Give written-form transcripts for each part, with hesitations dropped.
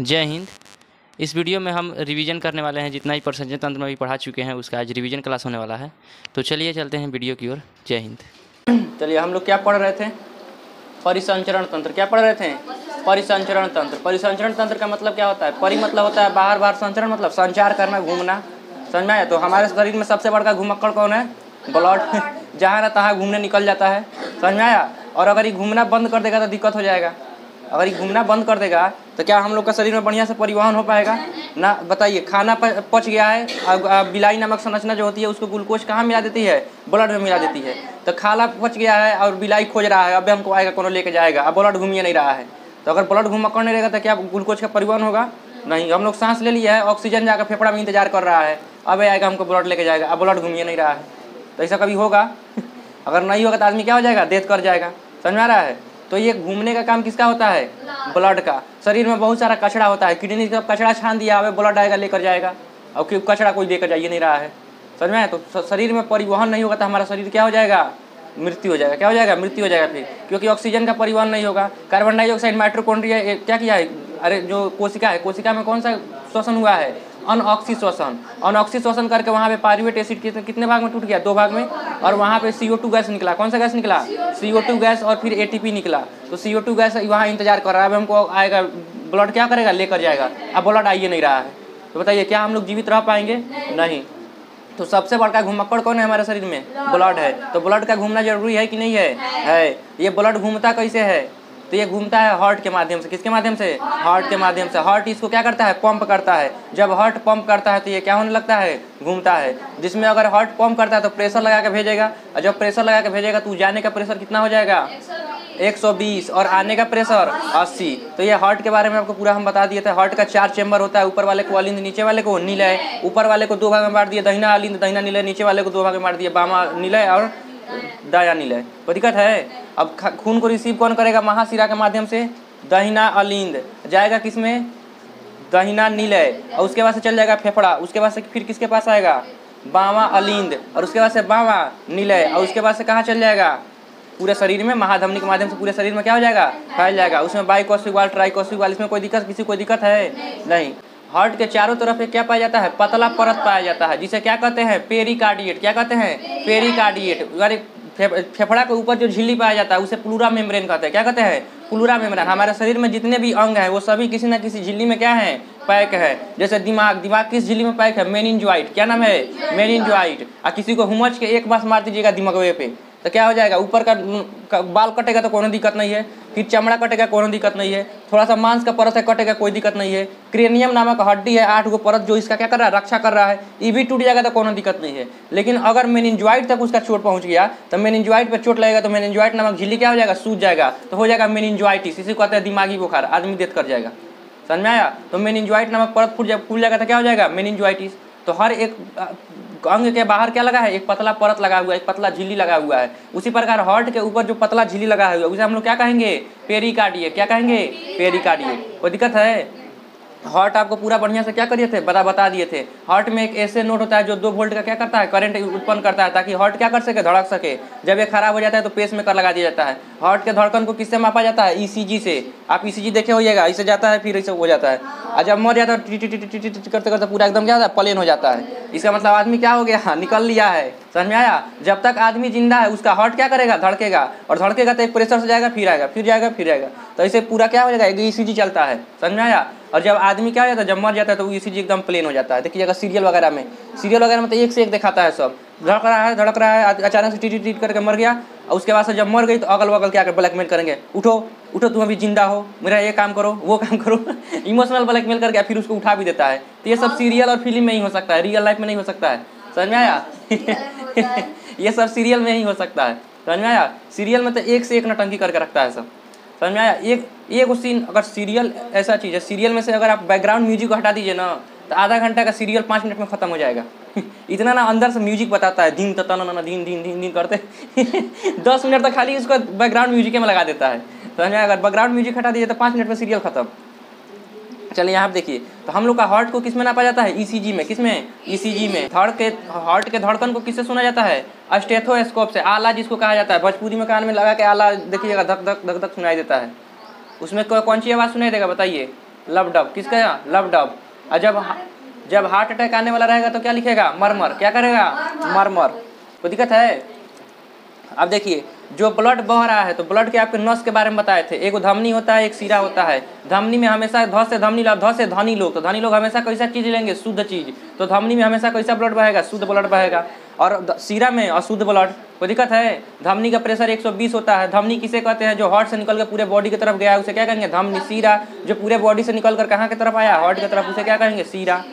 जय हिंद। इस वीडियो में हम रिवीजन करने वाले हैं, जितना ही प्रसंजन तंत्र में भी पढ़ा चुके हैं उसका आज रिवीजन क्लास होने वाला है। तो चलिए चलते हैं वीडियो की ओर। जय हिंद। चलिए हम लोग क्या पढ़ रहे थे? परिसंचरण तंत्र। क्या पढ़ रहे थे? परिसंचरण तंत्र। परिसंचरण तंत्र का मतलब क्या होता है? परि मतलब होता है बाहर बाहर, संचरण मतलब संचार करना, घूमना। समझ में आया? तो हमारे शरीर में सबसे बड़का घुमक्कड़ कौन है? ब्लड। जहाँ ना तहाँ घूमने निकल जाता है। समझ में आया? और अगर ये घूमना बंद कर देगा तो दिक्कत हो जाएगा। अगर ये घूमना बंद कर देगा तो क्या हम लोग का शरीर में बढ़िया से परिवहन हो पाएगा ना? बताइए। खाना पच गया है, बिलाई नामक संरचना जो होती है उसको ग्लूकोज कहाँ मिला देती है? ब्लड में मिला देती है। तो खाना पच गया है और बिलाई खोज रहा है, अब हमको आएगा कौन लेके जाएगा, अब ब्लड घूमिए नहीं रहा है। तो अगर ब्लड घुमक्कड़ नहीं रहेगा तो क्या ग्लूकोज का परिवहन होगा? नहीं। हम लोग सांस ले लिया है, ऑक्सीजन जाकर फेफड़ा में इंतजार कर रहा है, अब आएगा हमको ब्लड लेके जाएगा, अब ब्लड घूमिए नहीं रहा है। तो ऐसा कभी होगा? अगर नहीं होगा तो आदमी क्या हो जाएगा? डेथ कर जाएगा। समझ में आ रहा है? तो ये घूमने का काम किसका होता है? ब्लड का। शरीर में बहुत सारा कचरा होता है, किडनी का कचरा छान दिया, अब ब्लड आएगा लेकर जाएगा, और क्यों कचरा कोई लेकर जाइए नहीं रहा है। समझ में आया? तो शरीर में परिवहन नहीं होगा तो हमारा शरीर क्या हो जाएगा? मृत्यु हो जाएगा। क्या हो जाएगा? मृत्यु हो जाएगा फिर, क्योंकि ऑक्सीजन का परिवहन नहीं होगा। कार्बन डाइऑक्साइड, माइटोकॉन्ड्रिया क्या किया है? अरे जो कोशिका है, कोशिका में कौन सा श्वसन हुआ है? अनऑक्सी श्वसन। अनऑक्सी श्वसन करके वहाँ पे पायरुवेट एसिड कितने भाग में टूट गया? 2 भाग में। और वहाँ पे CO2 गैस निकला। कौन सा गैस निकला? CO2 gas. और फिर ATP निकला। तो CO2 गैस वहाँ इंतजार कर रहा है, अब हमको आएगा ब्लड क्या करेगा? लेकर जाएगा। अब ब्लड आइए नहीं रहा है, तो बताइए क्या हम लोग जीवित रह पाएंगे? नहीं। तो सबसे बड़का घुमक्कड़ कौन है हमारे शरीर में? ब्लड है। तो ब्लड का घूमना जरूरी है कि नहीं है? ये ब्लड घूमता कैसे है? तो ये घूमता है हार्ट के माध्यम से। किसके माध्यम से? हार्ट के माध्यम से। हार्ट इसको क्या करता है? पंप करता है। जब हार्ट पंप करता है तो ये क्या होने लगता है? घूमता है। जिसमें अगर हार्ट पंप करता है तो प्रेशर लगा के भेजेगा, और जब प्रेशर लगा के भेजेगा तो जाने का प्रेशर कितना हो जाएगा? 120, और आने का प्रेशर 80। तो ये हार्ट के बारे में आपको पूरा हम बता दिए थे। हार्ट का 4 चेंबर होता है, ऊपर वाले को अलिंद, नीचे वाले को निलय। ऊपर वाले को 2 भाग में बांट दिए, दहिना अलिंद दहिना निलय। नीचे वाले को 2 भाग में बांट दिए, बामा निलय और दाया निलय। कोई दिक्कत है? अब खून को रिसीव कौन करेगा? महाशिरा के माध्यम से दहिना अलिंद जाएगा, किसमें? दहिना निलय। और उसके बाद से चल जाएगा फेफड़ा। उसके बाद से फिर किसके पास आएगा? बामा अलिंद। और उसके बाद से बामा निलय। और उसके बाद से कहाँ चल जाएगा? पूरे शरीर में महाधमनी के माध्यम से पूरे शरीर में क्या हो जाएगा? फैल जाएगा। उसमें बाइकोसिक वाल, ट्राइकोसिक वाल। इसमें कोई दिक्कत, किसी कोई दिक्कत है? नहीं। हार्ट के चारों तरफ क्या पाया जाता है? पतला परत पाया जाता है, जिसे क्या कहते हैं? पेरिकार्डिएट। क्या कहते हैं? पेरिकार्डिएट। फेफड़ा के ऊपर जो झिल्ली पाया जाता है उसे प्लूरा मेम्ब्रेन कहते हैं। क्या कहते हैं? Pleura membrane. हमारे शरीर में जितने भी अंग हैं वो सभी किसी न किसी झिल्ली में क्या है? पैक है। जैसे दिमाग। दिमाग किस झिल्ली में पैक है? मेनिंजोइड। क्या नाम है? मेनिंजोइड। और किसी को हुमच के एक बार मार दीजिएगा दिमाग पे तो क्या हो जाएगा? ऊपर का बाल कटेगा तो कोई दिक्कत नहीं है, फिर चमड़ा कटेगा कोई दिक्कत नहीं है, थोड़ा सा मांस का परत है कटेगा कोई दिक्कत नहीं है, क्रेनियम नामक हड्डी है 8 गो परत जो इसका क्या कर रहा है? रक्षा कर रहा है, ये भी टूट जाएगा तो कोई दिक्कत नहीं है। लेकिन अगर मेनिंजोइड तक उसका चोट पहुंच गया तो मेनिंजोइड पर चोट लगेगा तो मेनिंजोइड नामक झिल्ली क्या हो जाएगा? सूज जाएगा, तो हो जाएगा मेनिंजोइटिस। इसी को कहते हैं दिमागी बुखार, आदमी डेथ कर जाएगा। समझ में आया? तो मेनिंजोइड नामक परत फूल जाएगा तो क्या हो जाएगा? मेनिंजोइटिस। तो हर एक अंग के बाहर क्या लगा है? एक पतला परत लगा हुआ है, एक पतला झिल्ली लगा हुआ है। उसी प्रकार हार्ट के ऊपर जो पतला झिल्ली लगा हुआ है उसे हम लोग क्या कहेंगे? पेरिकार्डिएट। क्या कहेंगे? पेरिकार्डिएट। कोई दिक्कत है? हार्ट आपको पूरा बढ़िया से क्या करिए थे? बता दिए थे। हार्ट में एक ऐसे नोड होता है जो 2 वोल्ट का क्या करता है? करंट उत्पन्न करता है, ताकि हार्ट क्या कर सके? धड़क सके। जब ये खराब हो जाता है तो पेस मेकर लगा दिया जाता है। हार्ट के धड़कन को किससे मापा जाता है? ECG से। आप ECG देखे होइएगा, इसे जाता है फिर इसे हो जाता है, और जब मर जाता है टी करते करते पूरा एकदम क्या होता है? प्लेन हो जाता है। इसका मतलब आदमी क्या हो गया? निकल लिया है। समझ में आया? जब तक आदमी जिंदा है उसका हार्ट क्या करेगा? धड़केगा, और धड़केगा तो एक प्रेशर से जाएगा, फिर आएगा, फिर जाएगा, फिर आएगा। तो ऐसे पूरा क्या हो जाएगा? ECG चलता है। समझ में आया? और जब आदमी क्या हो जाता है? जब मर जाता है तो ECG एकदम प्लेन हो जाता है। देखिएगा सीरियल वगैरह में तो एक से एक दिखाता है, सब धड़क रहा है, अचानक से टीट करके मर गया, और उसके बाद से जब मर गई तो अगल बगल क्या कर ब्लैकमेल करेंगे? उठो उठो, तुम अभी जिंदा हो, मेरा ये काम करो, वो काम करो। इमोशनल ब्लैकमेल करके फिर उसको उठा भी देता है। तो ये सब सीरियल और फिल्म में ही हो सकता है, रियल लाइफ में नहीं हो सकता है। समझ में आया? ये सब सीरियल में ही हो सकता है। समझ में आया? सीरियल में तो एक से एक नटंकी करके रखता है सब। समझ में आया? एक सीन, अगर सीरियल ऐसा चीज़ है, सीरियल में से अगर आप बैकग्राउंड म्यूजिक को हटा दीजिए ना तो आधा घंटा का सीरियल 5 मिनट में खत्म हो जाएगा। इतना ना अंदर से म्यूजिक बताता है, धीन तन धीन धीन धीन धीन करते 10 मिनट तक खाली इसको बैकग्राउंड म्यूजिक में लगा देता है। समझ में? अगर बैकग्राउंड म्यूजिक हटा दीजिए तो 5 मिनट में सीरियल खत्म। चलिए यहाँ पे देखिए, तो हम लोग का हार्ट को किसमें नापा जाता है? ECG में। किसमें? ECG में। हार्ट के धड़कन को किससे सुना जाता है? स्टेथोस्कोप से। आला जिसको कहा जाता है, भोजपुरी में कान में लगा के आला देखिएगा, धक धक धक धक सुनाई देता है। उसमें कौन सी आवाज़ सुनाई देगा? बताइए। लबडब, किसका यहाँ लबडब। और जब हार्ट अटैक आने वाला रहेगा तो क्या लिखेगा मरमर, क्या करेगा मरमर। कोई दिक्कत है। अब देखिए जो ब्लड बह रहा है तो ब्लड के आपके नस के बारे में बताए थे, एक धमनी होता है एक सीरा होता है। धमनी में हमेशा ध से धमनी धनी लोग, तो धनी लोग हमेशा कैसा चीज लेंगे शुद्ध चीज, तो धमनी में हमेशा कैसा ब्लड बहेगा शुद्ध ब्लड बहेगा। और सीरा में अशुद्ध ब्लड। कोई दिक्कत है। धमनी का प्रेशर 120 होता है। धमनी किसे कहते हैं, जो हार्ट से निकल कर पूरे बॉडी की तरफ गया है उसे क्या कहेंगे धमनी। सीरा जो पूरे बॉडी से निकल कर कहाँ की तरफ आया हार्ट की तरफ उसे क्या कहेंगे सीरा।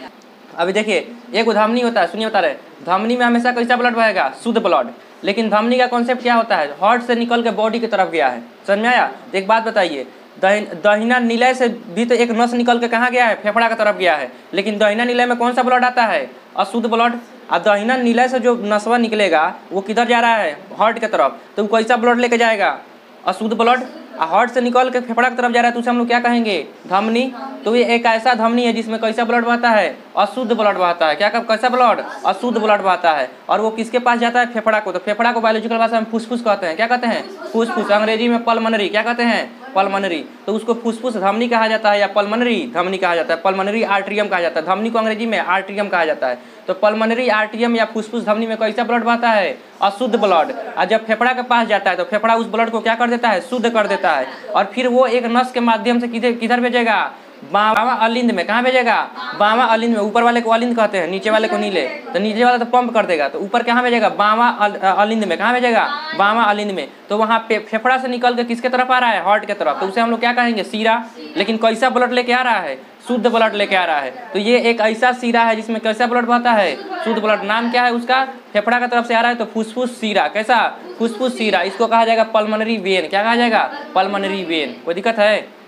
अभी देखिए एक धमनी होता है, सुनिए बता रहे, धमनी में हमेशा कैसा ब्लड बहेगा शुद्ध ब्लड। लेकिन धमनी का कॉन्सेप्ट क्या होता है, हार्ट से निकल के बॉडी की तरफ गया है, समझ में आया। तो एक बात बताइए, दहिना निलय से भी तो एक नस निकल के कहाँ गया है फेफड़ा की तरफ गया है, लेकिन दहिना निलय में कौन सा ब्लड आता है अशुद्ध ब्लड। और दहिना निलय से जो नसवा निकलेगा वो किधर जा रहा है हार्ट की तरफ, तो वो कैसा ब्लड लेके जाएगा अशुद्ध ब्लड। हार्ट से निकल के फेफड़ा की तरफ जा रहा है तो उसे हम लोग क्या कहेंगे धमनी। तो ये एक ऐसा धमनी है जिसमें कैसा ब्लड बहता है अशुद्ध ब्लड बहता है। क्या कैसा ब्लड अशुद्ध ब्लड बहता है। और वो किसके पास जाता है फेफड़ा को, तो फेफड़ा को बायोलॉजिकल भाषा में फुसफुस कहते हैं। क्या कहते हैं फुसफुस, अंग्रेजी में पल्मनरी, क्या कहते हैं पल्मनरी। तो उसको फुसफुस धमनी कहा जाता है या पल्मनरी धमनी कहा जाता है, पल्मनरी आर्टरियम कहा जाता है। धमनी को अंग्रेजी में आर्टरियम कहा जाता है। तो पल्मनरी आर्टरियम या फुसफुस धमनी में कैसा ब्लड बहता है अशुद्ध ब्लड। और जब फेफड़ा के पास जाता है तो फेफड़ा उस ब्लड को क्या कर देता है शुद्ध कर देता है। और फिर वो एक नस के माध्यम से किधर भेजेगा बामा अलिंद में। कहाँ भेजेगा बामा अलिंद में। ऊपर वाले को अलिंद कहते हैं, नीचे वाले को नीले, तो नीचे वाला तो पंप कर देगा, तो ऊपर कहाँ भेजेगा बामा अलिंद में। कहाँ भेजेगा बामा अलिंद में। तो वहाँ पे फेफड़ा से निकल के किसके तरफ आ रहा है हार्ट के तरफ, तो उसे हम लोग क्या कहेंगे सीरा। लेकिन कैसा ब्लड लेके आ रहा है शुद्ध ब्लड लेके आ रहा है। तो ये एक ऐसा सीरा है जिसमें कैसा ब्लड बहता है शुद्ध ब्लड। नाम क्या है उसका, फेफड़ा की तरफ से आ रहा है तो फुसफुस सीरा। कैसा फुसफुस सीरा। इसको कहा जाएगा पल्मनरी वेन। क्या कहा जाएगा पल्मनरी वेन। कोई दिक्कत है।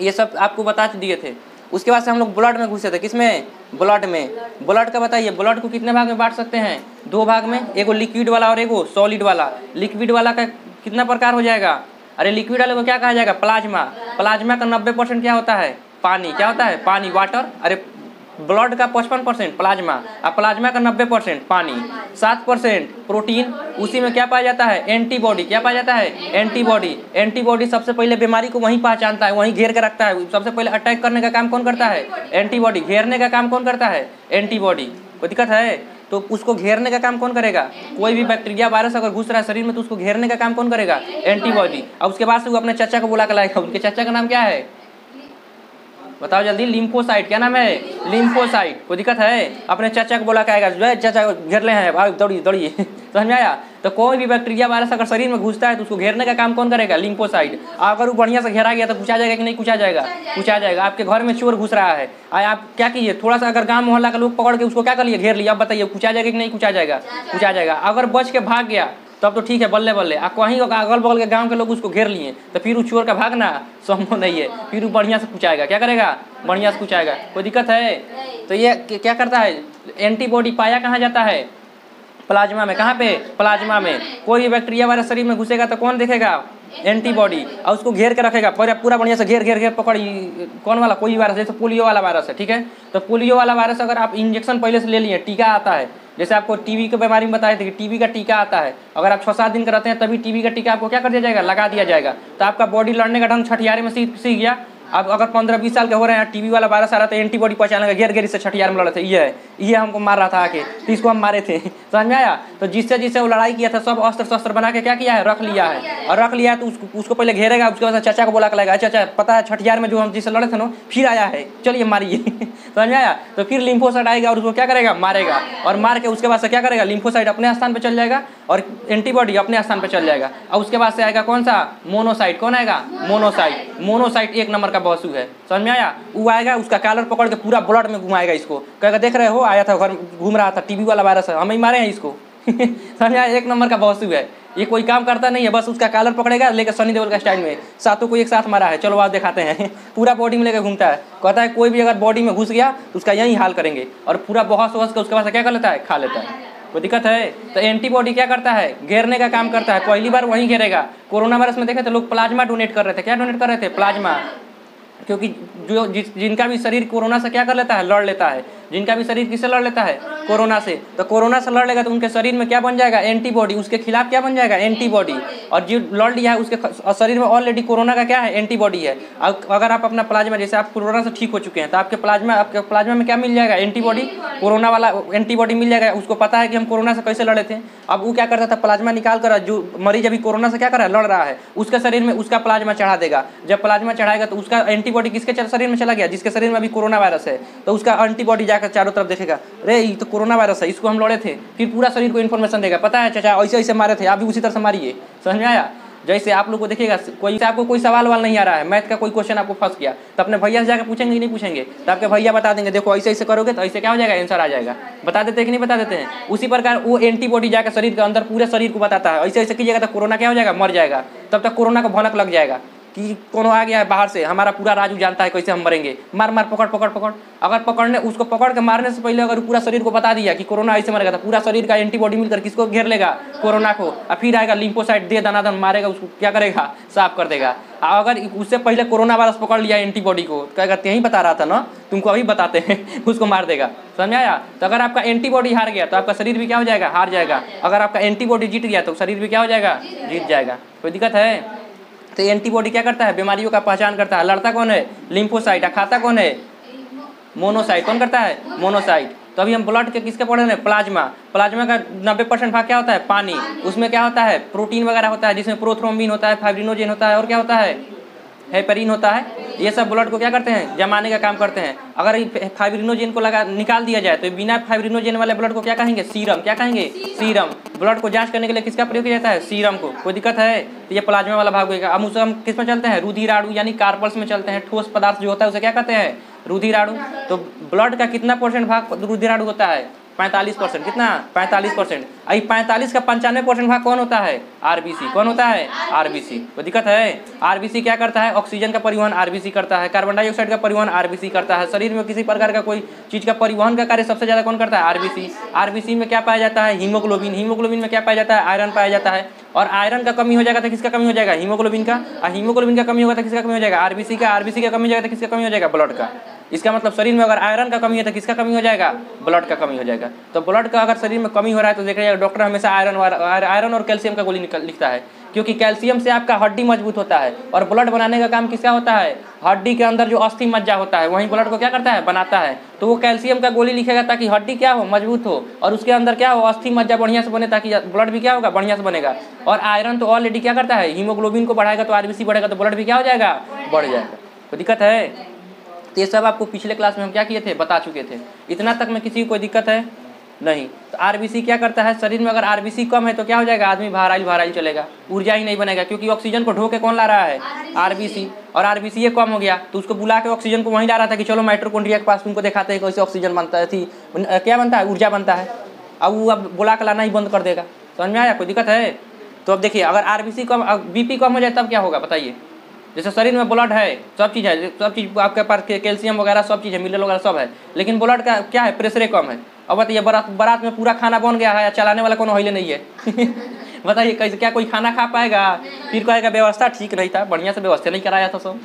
ये सब आपको बता दिए थे। उसके बाद से हम लोग ब्लड में घुसे थे, किसमें ब्लड में। ब्लड का बताइए ब्लड को कितने भाग में बांट सकते हैं दो भाग में, एगो लिक्विड वाला और एगो सॉलिड वाला। लिक्विड वाला का कितना प्रकार हो जाएगा, अरे लिक्विड वाले को क्या कहा जाएगा प्लाज्मा। प्लाज्मा का 90% क्या होता है पानी। क्या होता है पानी वाटर। अरे ब्लड का 55% प्लाज्मा, और प्लाज्मा का 90% पानी, 7% प्रोटीन। उसी में क्या पाया जाता है एंटीबॉडी। क्या पाया जाता है एंटीबॉडी। एंटीबॉडी सबसे पहले बीमारी को वहीं पहचानता है, वहीं घेर के रखता है। सबसे पहले अटैक करने का काम कौन करता है एंटीबॉडी। घेरने का काम कौन करता है एंटीबॉडी। कोई दिक्कत है। तो उसको घेरने का काम कौन करेगा, कोई भी बैक्टीरिया वायरस अगर घुस रहा है शरीर में तो उसको घेरने का काम कौन करेगा एंटीबॉडी। और उसके बाद से वो अपने चाचा को बुला कर लाएगा। उनके चाचा का नाम क्या है बताओ जल्दी, लिम्फोसाइट। क्या नाम है लिम्फोसाइट। कोई दिक्कत है। अपने चाचा को बोला के आएगा जो है चाचा घेर ले हैं भाई दौड़िए दौड़िए समझ में आया। तो कोई भी बैक्टीरिया वायरस अगर शरीर में घुसता है तो उसको घेरने का काम कौन करेगा लिम्फोसाइट। अगर वो बढ़िया से घेरा गया तो पूछा जाएगा कि नहीं पूछा जाएगा पूछा जाएगा। आपके घर में चोर घुस रहा है, आप क्या कीजिए थोड़ा सा अगर गाँव मोहल्ला का लोग पकड़ के उसको क्या कर लिए घेर लिया, अब बताइए पूछा जाएगा कि नहीं पूछा जाएगा पूछा जाएगा। अगर बच के भाग गया तब तो ठीक है बल्ले बल्ले। कहीं अगल बगल के गांव के लोग उसको घेर लिए तो फिर उस चोर का भागना संभव नहीं है। फिर वो बढ़िया से पूछाएगा, क्या करेगा बढ़िया से पूछाएगा। कोई दिक्कत है। तो ये क्या करता है एंटीबॉडी पाया कहाँ जाता है प्लाज्मा में। कहाँ पे प्लाज्मा में। कोई भी बैक्टीरिया वायरस शरीर में घुसेगा तो कौन देखेगा एंटीबॉडी, और उसको घेर के रखेगा पूरा बढ़िया से घेर घेर घेर पकड़। कौन वाला कोई वायरस, जैसे पोलियो वाला वायरस है ठीक है। तो पोलियो वाला वायरस अगर आप इंजेक्शन पहले से ले लिए, टीका आता है, जैसे आपको टीबी के बीमारी में बताए थे कि टीबी का टीका आता है, अगर आप 6-7 दिन का रहते हैं तभी टीबी का टीका आपको क्या कर दिया जाएगा लगा दिया जाएगा। तो आपका बॉडी लड़ने का ढंग छठियारे में सीख गया। अब अगर 15-20 साल के हो रहे हैं टीबी वाला वायरस आ रहा था एंटीबॉडी पहचान घेर घेर से छठियार में लड़े थे, ये हमको मार रहा था आके, तो इसको हम मारे थे समझ में आया। तो जिससे वो लड़ाई किया था सब अस्त्र शस्त्र बना के क्या किया है रख लिया है। और रख लिया है तो उसको पहले घेरेगा, उसके बाद चाचा को बोला के लगेगा चाचा पता है छठियार में जो हम जिससे लड़े थे ना फिर आया है चलिए मारिए समझ में आया। तो फिर लिम्फोसाइट आएगा और उसको क्या करेगा मारेगा, और मार के उसके बाद से क्या करेगा लिम्फोसाइट अपने स्थान पर चल जाएगा और एंटीबॉडी अपने स्थान पर चल जाएगा। और उसके बाद से आएगा कौन सा मोनोसाइट। कौन आएगा मोनोसाइट। मोनोसाइट एक नंबर का बहसू है समझ में आया। वो आएगा उसका कॉलर पकड़ के पूरा ब्लड में घुमाएगा इसको, कहेगा देख रहे हो आया था घर घूम रहा था टीबी वाला वायरस है हम ही मारे हैं इसको समझ में आया। एक नंबर का बहसू है। ये कोई काम करता नहीं है, बस उसका कॉलर पकड़ेगा लेकर सनी देओल का स्टाइल में सातों को एक साथ मारा है चलो आप दिखाते हैं पूरा बॉडी में लेकर घूमता है। कहता है कोई भी अगर बॉडी में घुस गया तो उसका यही हाल करेंगे, और पूरा बहस वहस के उसके बाद क्या कर लेता है खा लेता है। कोई दिक्कत है। तो एंटीबॉडी क्या करता है घेरने का काम करता है। पहली बार वहीं घेरेगा। कोरोना वायरस में देखे तो लोग प्लाज्मा डोनेट कर रहे थे। क्या डोनेट कर रहे थे प्लाज्मा, क्योंकि जो जिनका भी शरीर कोरोना से क्या कर लेता है लड़ लेता है। जिनका भी शरीर किससे लड़ लेता है, कोरोना से। तो कोरोना से लड़ लेगा तो उनके शरीर में क्या बन जाएगा, एंटीबॉडी, उसके खिलाफ क्या बन जाएगा, एंटीबॉडी। और जो लड़ लिया है उसके शरीर में ऑलरेडी कोरोना का क्या है, एंटीबॉडी है। अगर आप अपना प्लाज्मा, जैसे आप कोरोना से ठीक हो चुके हैं तो आपके प्लाज्मा में क्या मिल जाएगा, एंटीबॉडी, कोरोना वाला एंटीबॉडी मिल जाएगा। उसको पता है कि हम कोरोना से कैसे लड़े थे। अब वो क्या करता था, प्लाज्मा निकाल कर, जो मरीज अभी कोरोना से क्या कर रहा है, लड़ रहा है, उसके शरीर में उसका प्लाज्मा चढ़ा देगा। जब प्लाज्मा चढ़ाएगा तो उसका एंटीबॉडी किसके शरीर में चला गया, जिसके शरीर में अभी कोरोना वायरस है, तो उसका एंटीबॉडी जाकर चारों तरफ देखेगा, रे ये तो कोरोना वायरस है, इसको हम लड़े थे। फिर पूरा शरीर को इन्फॉर्मेशन देगा, पता है चाचा ऐसे ऐसे मारे थे, आप भी उसी तरह से मारिए। समझ में आया। जैसे आप लोग को देखिएगा, कोई से आपको कोई सवाल नहीं आ रहा है, मैथ का कोई क्वेश्चन आपको फंस गया तो अपने भैया से जाकर पूछेंगे कि नहीं पूछेंगे, तो आपके भैया बता देंगे, देखो ऐसे ऐसे करोगे तो ऐसे क्या हो जाएगा, आंसर आ जाएगा। बता देते हैं कि नहीं बता देते हैं। उसी प्रकार वो एंटीबॉडी जाकर शरीर के अंदर पूरे शरीर को बताता है, ऐसे ऐसे कीजिएगा तो कोरोना क्या हो जाएगा, मर जाएगा। तब तक कोरोना को भनक लग जाएगा कि कौन आ गया है बाहर से, हमारा पूरा राजू जानता है कैसे हम मरेंगे, मार मार पकड़ पकड़ पकड़। अगर पकड़ने उसको पकड़ के मारने से पहले अगर पूरा शरीर को बता दिया कि कोरोना ऐसे मरेगा, तो पूरा शरीर का एंटीबॉडी मिलकर किसको घेर लेगा, कोरोना को। और फिर आएगा लिम्फोसाइट, दे दनादन मारेगा, उसको क्या करेगा, साफ कर देगा। अगर उससे पहले कोरोना वायरस पकड़ लिया एंटीबॉडी को, क्या करते यही बता रहा था ना, तुमको अभी बताते हैं, उसको मार देगा। समझ आया। तो अगर आपका एंटीबॉडी हार गया तो आपका शरीर भी क्या हो जाएगा, हार जाएगा। अगर आपका एंटीबॉडी जीत गया तो शरीर भी क्या हो जाएगा, जीत जाएगा। कोई दिक्कत है। तो एंटीबॉडी क्या करता है, बीमारियों का पहचान करता है। लड़ता कौन है, लिम्फोसाइट। खाता कौन है, मोनोसाइट। कौन करता है, मोनोसाइट। तो अभी हम ब्लड के किसके पढ़ रहे हैं, प्लाज्मा। प्लाज्मा का 90% भाग क्या होता है, पानी। उसमें क्या होता है, प्रोटीन वगैरह होता है, जिसमें प्रोथ्रोम्बिन होता है, फाइब्रिनोजेन होता है, और क्या होता है, हेपेरिन होता है। ये सब ब्लड को क्या करते हैं, जमाने का काम करते हैं। अगर फाइब्रिनोजेन को निकाल दिया जाए तो बिना फाइब्रिनोजेन वाले ब्लड को क्या कहेंगे, सीरम। क्या कहेंगे, सीरम। ब्लड को जांच करने के लिए किसका प्रयोग किया जाता है, सीरम को। कोई दिक्कत है। तो ये प्लाज्मा वाला भाग होगा। अब उसे हम किस में चलते हैं, रुधिराणु यानी कार्पल्स में चलते हैं। ठोस पदार्थ जो होता है उसे क्या कहते हैं, रुधिराणु। तो ब्लड का कितना % भाग रुधिराणु होता है, 45%। कितना, 45%। आई 45 का 95% भाग कौन होता है, आरबीसी। कौन होता है, आरबीसी। कोई दिक्कत है। आरबीसी क्या करता है, ऑक्सीजन का परिवहन आरबीसी करता है, कार्बन डाइऑक्साइड का परिवहन आरबीसी करता है। शरीर में किसी प्रकार का कोई चीज का परिवहन का कार्य सबसे ज्यादा कौन करता है, आरबीसी। आरबीसी में क्या पाया जाता है, हीमोग्लोबिन। हीमोग्लोबिन में क्या पाया जाता है, आयरन पाया जाता है। और आयरन का कमी हो जाएगा तो किसका कमी हो जाएगा, हीमोग्लोबिन का। और हीमोग्लोबिन का कमी होगा तो किसका कमी हो जाएगा, आरबीसी का। आरबीसी का कमी हो जाएगा तो किसका कमी हो जाएगा, ब्लड का। इसका मतलब शरीर में अगर आयरन का कमी है तो किसका कमी हो जाएगा, ब्लड का कमी हो जाएगा। तो ब्लड का अगर शरीर में कमी हो रहा है तो देखिए डॉक्टर हमेशा आयरन और कैल्शियम का गोली लिखता है, क्योंकि कैल्शियम से आपका हड्डी मजबूत होता है। और ब्लड बनाने का काम किसका होता है, हड्डी के अंदर जो अस्थि मज्जा होता है वहीं ब्लड को क्या करता है, बनाता है। तो वो कैल्शियम का गोली लिखेगा ताकि हड्डी क्या हो, मजबूत हो, और उसके अंदर क्या हो, अस्थि मज्जा बढ़िया से बने, ताकि ब्लड भी क्या होगा, बढ़िया से बनेगा। और आयरन तो ऑलरेडी क्या करता है, हीमोग्लोबिन को बढ़ाएगा तो आरबीसी बढ़ेगा, तो ब्लड भी क्या हो जाएगा, बढ़ जाएगा। कोई दिक्कत है। तो ये सब आपको पिछले क्लास में हम क्या किए थे, बता चुके थे। इतना तक में किसी को कोई दिक्कत है नहीं। तो आरबीसी क्या करता है, शरीर में अगर आरबीसी कम है तो क्या हो जाएगा, आदमी भाराइल चलेगा, ऊर्जा ही नहीं बनेगा, क्योंकि ऑक्सीजन को ढो के कौन ला रहा है, आरबीसी। और आरबीसी ये कम हो गया तो उसको बुला के ऑक्सीजन को वहीं ला रहा था कि चलो माइटोकॉन्ड्रिया के पास तुमको दिखाते हैं कैसे ऑक्सीजन बनता है, थी क्या बनता है, ऊर्जा बनता है। अब वो अब बुला के लाना ही बंद कर देगा। समझ में आया, कोई दिक्कत है। तो अब देखिए अगर आरबीसी कम, बीपी कम हो जाए तब क्या होगा बताइए। जैसे शरीर में ब्लड है, सब चीज़ है, सब चीज़ आपके पास कैल्शियम वगैरह सब चीज़ है, मिनरल वगैरह सब है, लेकिन ब्लड का क्या है, प्रेशर कम है। अब बताइए बारात में पूरा खाना बन गया है, चलाने वाला कोनो हिले नहीं है बताइए कैसे, क्या कोई खाना खा पाएगा। फिर कहेगा व्यवस्था ठीक नहीं था, बढ़िया से व्यवस्था नहीं कराया था सब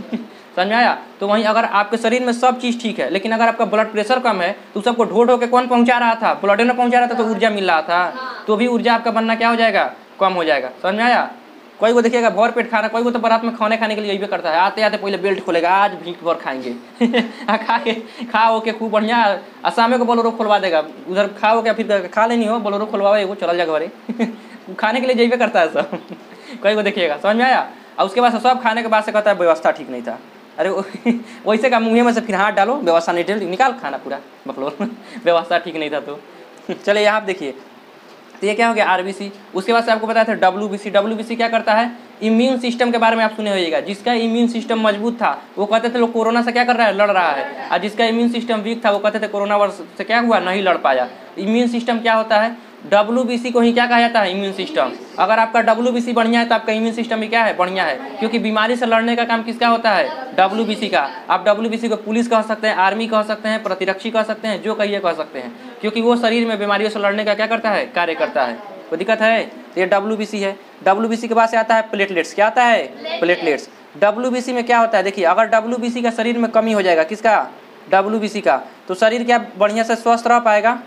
समझ में आया। तो वहीं अगर आपके शरीर में सब चीज़ ठीक है, लेकिन अगर आपका ब्लड प्रेशर कम है तो सबको ढो के कौन पहुँचा रहा था, ब्लड ने पहुँचा रहा था, तो ऊर्जा मिल रहा था, तो भी ऊर्जा आपका बनना क्या हो जाएगा, कम हो जाएगा। समझ में आया। कोई को देखिएगा भर पेट खाना, कोई को तो बारात में खाने के लिए यही भी करता है, आते आते पहले बेल्ट खोलेगा, आज भीख भर खाएंगे खा हो के खूब बढ़िया, असामे को बोलोरो खोलवा देगा, उधर खा हो के फिर खा लेनी हो, बोलोरो खोलवा एगो चल जाएगा घरे खाने के लिए यही भी करता है सब कोई को देखिएगा। समझ में आया। और उसके बाद सब खाने के बाद से कहता है व्यवस्था ठीक नहीं था। अरे वैसे का मुँह में से फिर हाथ डालो, व्यवस्था नहीं डाल, निकाल खाना पूरा बकलो व्यवस्था ठीक नहीं था। तो चले यहाँ देखिए, तो ये क्या हो गया, आरबीसी। उसके बाद से आपको बताया था डब्ल्यूबीसी। डब्ल्यूबीसी क्या करता है, इम्यून सिस्टम के बारे में आप सुने होइएगा। जिसका इम्यून सिस्टम मजबूत था वो कहते थे लोग कोरोना से क्या कर रहा है, लड़ रहा है। और जिसका इम्यून सिस्टम वीक था वो कहते थे कोरोना वायरस से क्या हुआ, नहीं लड़ पाया। इम्यून सिस्टम क्या होता है, डब्ल्यूबीसी को ही क्या कहा जाता है, इम्यून सिस्टम। अगर आपका डब्ल्यूबीसी बढ़िया है तो आपका इम्यून सिस्टम भी क्या है, बढ़िया है, क्योंकि बीमारी से लड़ने का काम किसका होता है, डब्ल्यूबीसी का। आप डब्ल्यूबीसी को पुलिस कह सकते हैं, आर्मी कह सकते हैं, प्रतिरक्षी कह सकते हैं, जो कहिए कह सकते हैं, क्योंकि वो शरीर में बीमारियों से लड़ने का क्या करता है, कार्य करता है। कोई दिक्कत है। तो ये डब्ल्यूबीसी है। डब्ल्यूबीसी के बाद से आता है प्लेटलेट्स। क्या आता है, प्लेटलेट्स। डब्ल्यूबीसी में क्या होता है, देखिए अगर डब्ल्यूबीसी का शरीर में कमी हो जाएगा, किसका, WBC का, तो शरीर क्या बढ़िया से स्वस्थ रह पाएगा?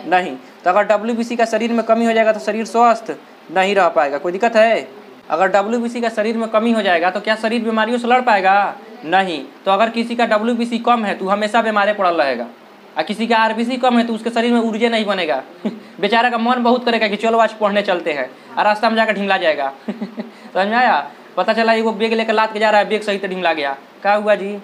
नहीं। तो अगर WBC का शरीर में कमी हो जाएगा तो शरीर स्वस्थ नहीं रह पाएगा। कोई दिक्कत है? अगर WBC का शरीर में कमी हो जाएगा तो क्या शरीर बीमारियों से लड़ पाएगा? नहीं। तो अगर किसी का WBC कम है तो हमेशा बीमारी पड़ल रहेगा, और किसी का RBC कम है तो उसके शरीर में ऊर्जा नहीं बनेगा। बेचारा का मन बहुत करेगा कि चलो आज पढ़ने चलते हैं, और रास्ता में जाकर ढिमला जाएगा। समझ में आया? पता चला वो बैग लेकर लाद के जा रहा है, बैग सही तो ढिमला गया, क्या हुआ जी?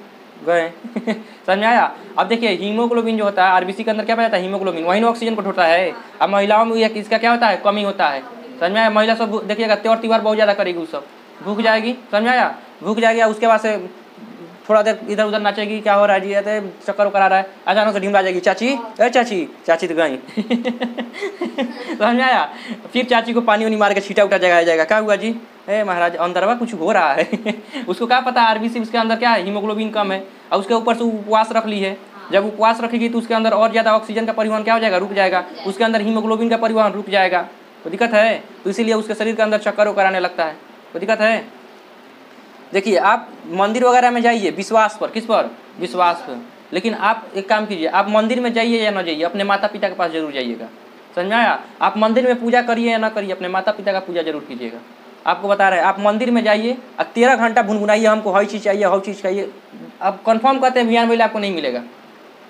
गए। समझ में आया? अब देखिए हीमोग्लोबिन जो होता है RBC के अंदर क्या पाया जाता है? हीमोग्लोबिन, वही ऑक्सीजन को ढोता है। अब महिलाओं में इसका क्या होता है? कमी होता है। समझ में आया? महिला सब देखिएगा त्योहार त्योहार बहुत ज़्यादा करेगी, उस सब भूख जाएगी। समझ में आया? भूख जाएगी, उसके बाद से थोड़ा देर इधर उधर नाचेगी, क्या हो रहा है जी? अरे चक्कर उकर आ रहा है, अचानक से ढिमला जाएगी, चाची अरे चाची, चाची तो गई। समझ में आया? फिर चाची को पानी वानी मार के छीटा उठा जगाया जाएगा, क्या हुआ जी? ए महाराज अंदरवा कुछ हो रहा है। उसको क्या पता RBC उसके अंदर क्या है? हीमोग्लोबिन कम है, और उसके ऊपर से उपवास रख ली है। जब उपवास रखेगी तो उसके अंदर और ज़्यादा ऑक्सीजन का परिवहन क्या हो जाएगा? रुक जाएगा, उसके अंदर हीमोग्लोबिन का परिवहन रुक जाएगा। कोई दिक्कत है? तो इसीलिए उसके शरीर के अंदर चक्कर उकर आने लगता है। कोई दिक्कत है? देखिए आप मंदिर वगैरह में जाइए विश्वास पर, किस पर? विश्वास पर। लेकिन आप एक काम कीजिए, आप मंदिर में जाइए या ना जाइए, अपने माता पिता के पास जरूर जाइएगा। समझ में आया? आप मंदिर में पूजा करिए या ना करिए, अपने माता पिता का पूजा जरूर कीजिएगा। आपको बता रहे हैं, आप मंदिर में जाइए और 13 घंटा भुनभुनाइए, हमको हर चीज़ चाहिए, हर चीज़ चाहिए। आप कंफर्म कहते हैं बिहान मिले आपको नहीं मिलेगा,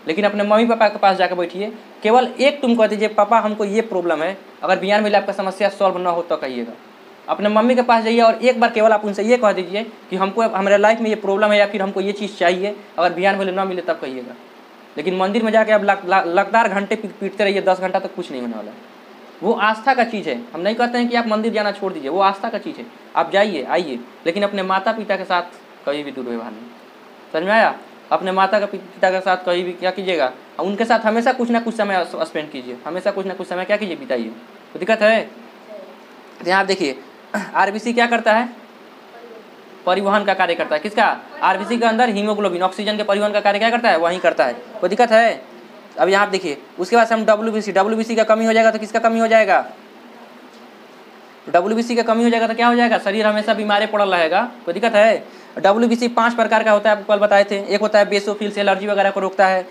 लेकिन अपने मम्मी पापा के पास जाकर बैठिए, केवल एक तुम कह दीजिए पापा हमको ये प्रॉब्लम है, अगर बिहान मिले आपका समस्या सॉल्व ना हो तो कहिएगा। अपने मम्मी के पास जाइए और एक बार केवल आप उनसे ये कह दीजिए कि हमको हमारे लाइफ में ये प्रॉब्लम है या फिर हमको ये चीज़ चाहिए, अगर बिहान मिले ना मिले तब कहिएगा। लेकिन मंदिर में जाके आप लगातार घंटे पीटते रहिए, 10 घंटा तक कुछ नहीं होने वाला। वो आस्था का चीज़ है। हम नहीं कहते हैं कि आप मंदिर जाना छोड़ दीजिए, वो आस्था का चीज़ है। आप जाइए आइए, लेकिन अपने माता पिता के साथ कभी भी दुर्व्यवहार नहीं। समझ में आया? अपने माता का पिता के साथ कभी भी क्या कीजिएगा? उनके साथ हमेशा कुछ ना कुछ समय स्पेंड कीजिए, हमेशा कुछ ना कुछ समय क्या कीजिए? बिताइए। तो दिक्कत है? यहाँ देखिए RBC क्या करता है? परिवहन का कार्य करता है। किसका? RBC के अंदर हीमोग्लोबिन, ऑक्सीजन के परिवहन का कार्य क्या करता है? वही करता है। कोई दिक्कत है? अब यहाँ देखिए, उसके बाद हम WBC का कमी हो जाएगा तो किसका कमी हो जाएगा? WBC का कमी हो जाएगा तो क्या हो जाएगा? शरीर हमेशा बीमारी पड़ल रहेगा। कोई दिक्कत है? WBC 5 प्रकार का होता है, आपको कल बताए थे। एक होता है बेसोफिल्स, एलर्जी वगैरह को रोकता है।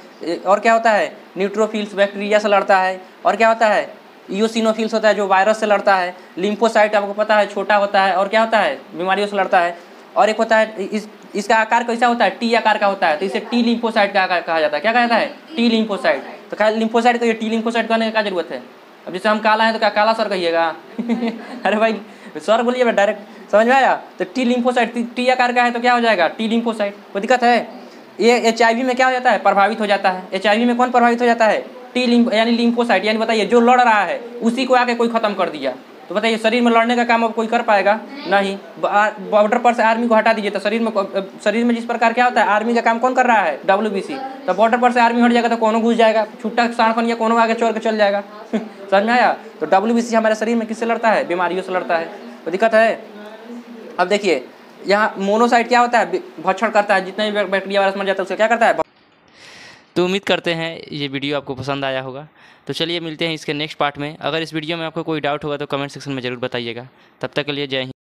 और क्या होता है? न्यूट्रोफिल्स, बैक्टीरिया से लड़ता है। और क्या होता है? इओसिनोफिल्स होता है, जो वायरस से लड़ता है। लिम्फोसाइट आपको पता है छोटा होता है, और क्या होता है? बीमारियों से लड़ता है। और एक होता है इसका आकार कैसा होता है? T आकार का होता है, तो इसे T लिम्फोसाइट का कहा जाता है। क्या कहा जाता है? T lymphocyte. तो क्या लिम्फोसाइट को ये T लिम्फोसाइट कहने की क्या जरूरत है? अब जैसे हम काला है तो क्या काला सर कहिएगा? अरे भाई सर बोलिए डायरेक्ट। समझ में आया? तो T लिम्फोसाइट T आकार का है तो क्या हो जाएगा? T lymphocyte. कोई दिक्कत है? ये HIV में क्या हो जाता है? प्रभावित हो जाता है। HIV में कौन प्रभावित हो जाता है? T यानी लिम्फोसाइट। यानी बताइए जो लड़ रहा है उसी को आके कोई खत्म कर दिया, तो बताइए शरीर में लड़ने का काम अब कोई कर पाएगा? नहीं। बॉर्डर पर से आर्मी को हटा दीजिए तो शरीर में जिस प्रकार क्या होता है? आर्मी का काम कौन कर रहा है? WBC। तो बॉर्डर पर से आर्मी हट जाएगा तो कौन घुस जाएगा? छुट्टा सांडखन या कौन आगे चोर के चल जाएगा। समझ में आया? तो WBC हमारे शरीर में किससे लड़ता है? बीमारियों से लड़ता है। तो दिक्कत है? अब देखिए यहाँ मोनोसाइट क्या होता है? भक्षण करता है, जितने भी बैक्टीरिया वायरस मर जाता है उसका क्या करता है? तो उम्मीद करते हैं ये वीडियो आपको पसंद आया होगा। तो चलिए मिलते हैं इसके नेक्स्ट पार्ट में। अगर इस वीडियो में आपको कोई डाउट होगा तो कमेंट सेक्शन में ज़रूर बताइएगा। तब तक के लिए जय हिंद।